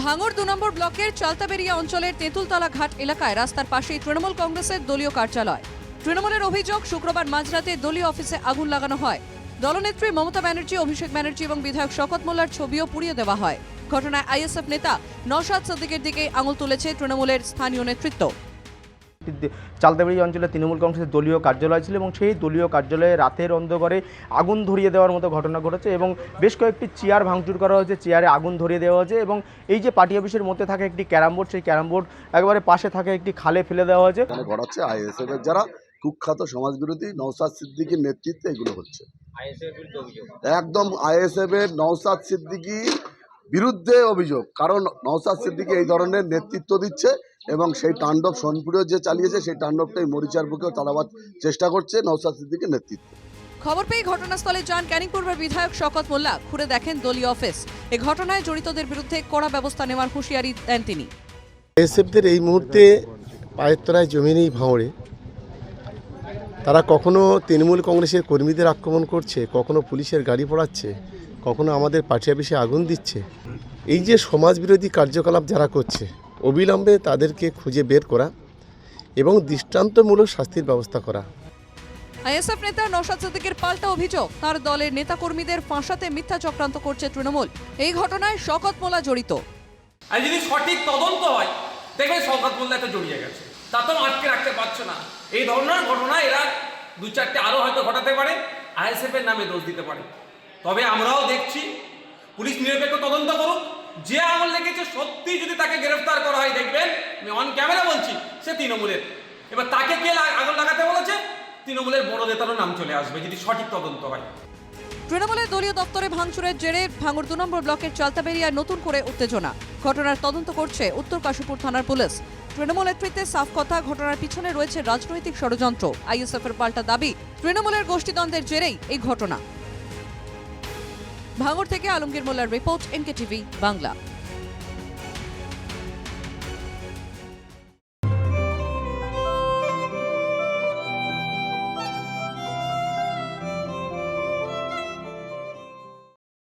ভাঙড় ২ নম্বর ব্লকের চালতাবেরিয়া অঞ্চলের তেঁতুলতলা ঘাট এলাকায় রাস্তার পাশেই তৃণমূল কংগ্রেসের দলীয় কার্যালয়। তৃণমূলের অভিযোগ, শুক্রবার মাঝরাতে দলীয় অফিসে আগুন লাগানো হয়। দলনেত্রী মমতা ব্যানার্জি, অভিষেক ব্যানার্জি এবং বিধায়ক শওকত মোল্লার ছবিও পুড়িয়ে দেওয়া হয়। ঘটনায় আইএসএফ নেতা নওশাদ সিদ্দিকের দিকে আঙুল তুলেছে তৃণমূলের স্থানীয় নেতৃত্ব। চালতাবেরিয়া অঞ্চলে তৃণমূল কংগ্রেসের দলীয় কার্যালয় ছিল এবং সেই দলীয় কার্যালয়ে রাতের অন্ধকারে আগুন ধরিয়ে দেওয়ার মতো ঘটনা ঘটেছে এবং বেশ কয়েকটি চেয়ার ভাঙচুর করা হয়েছে, চেয়ারে আগুন ধরিয়ে দেওয়া হয়েছে এবং এই যে পার্টি অফিসের মধ্যে থাকে একটি ক্যারাম বোর্ড, সেই ক্যারাম বোর্ড একেবারে পাশে থাকে একটি খালে ফেলে দেওয়া হয়েছে। এখানে ঘটাচ্ছে আইএসএফ এর যারা কুখ্যাত সমাজবিরোধী নওশাদ সিদ্দিকীর নেতৃত্বে এগুলো হচ্ছে। একদম আইএসএফ এর নওশাদ সিদ্দিকী বিরুদ্ধে অভিযোগ, কারণ নওশাদ সিদ্দিকী এই ধরনের নেতৃত্ব দিচ্ছে এবং সেই তাণ্ডব সোনপুরেও যে চালিয়েছে সেই তাণ্ডবটাই মরিচার বুকেও চালাবার চেষ্টা করছে নওশাদ সিদ্দিকীর নেতৃত্বে। খবর পেয়ে ঘটনাস্থলে যান ক্যানিং পূর্বের বিধায়ক শওকত মোল্লা। ঘুরে দেখেন দলীয় অফিস। এই ঘটনায় জড়িতদের বিরুদ্ধে কড়া ব্যবস্থা নেওয়ার হুঁশিয়ারি দেন তিনি। আইএসএফদের এই মুহূর্তে পায়ের তলায় জমি নেই ভাঙড়ে। তারা কখনো তৃণমূল কংগ্রেসের কর্মীদের আক্রমণ করছে, কখনো পুলিশের গাড়ি পোড়াচ্ছে, কখনো আমাদের পার্টি অফিসে আগুন দিচ্ছে। এই যে সমাজবিরোধী কার্যকলাপ যারা করছে, অবিলম্বে তাদেরকে খুঁজে বের করা এবং দৃষ্টান্তমূলক শাস্তির ব্যবস্থা করা। আইএসএফ নেতা নওশাদ সিদ্দিকের পাল্টা অভিযোগ, তার দলের নেতাকর্মীদের ফাঁসাতে মিথ্যা চক্রান্ত করছে তৃণমূল। এই ঘটনায় শওকত মোল্লা জড়িত। আর যদি সঠিক তদন্ত হয়, দেখবেন শওকত মোল্লা তো জড়িয়ে গেছে, তা তো আটকে রাখতে পারছে না। এই ধরনের ঘটনা এরা ২-৪টে আরও হয়তো ঘটাতে পারে, আইএসএফ এর নামে দোষ দিতে পারে। তবে আমরাও দেখছি পুলিশ নিরপেক্ষ তদন্ত করুক, যে আঙুল লেগেছে সত্যি যদি তাকে গ্রেফতার করা হয়, দেখবেন আমি অন ক্যামেরা বলছি সে তৃণমূলের। এবার তাকে কে আগুন লাগাতে বলেছে, তৃণমূলের বড় নেতারও নাম চলে আসবে যদি সঠিক তদন্ত হয়। তৃণমূলের দলীয় দপ্তরে ভাঙচুরের জেরে ভাঙড় ২ নম্বর ব্লকের চালতাবেরিয়ায় নতুন করে উত্তেজনা। ঘটনার তদন্ত করছে উত্তর কাশীপুর থানার পুলিশ। তৃণমূল নেতৃত্বে সাফ কথা, ঘটনার পিছনে রয়েছে রাজনৈতিক ষড়যন্ত্র। আইএসএফ এর পাল্টা দাবি, তৃণমূলের গোষ্ঠীদ্বন্দ্বের জেরেই এই ঘটনা। ভাঙড় থেকে আলমগীর মোল্লার রিপোর্ট, এনকেটিভি বাংলা।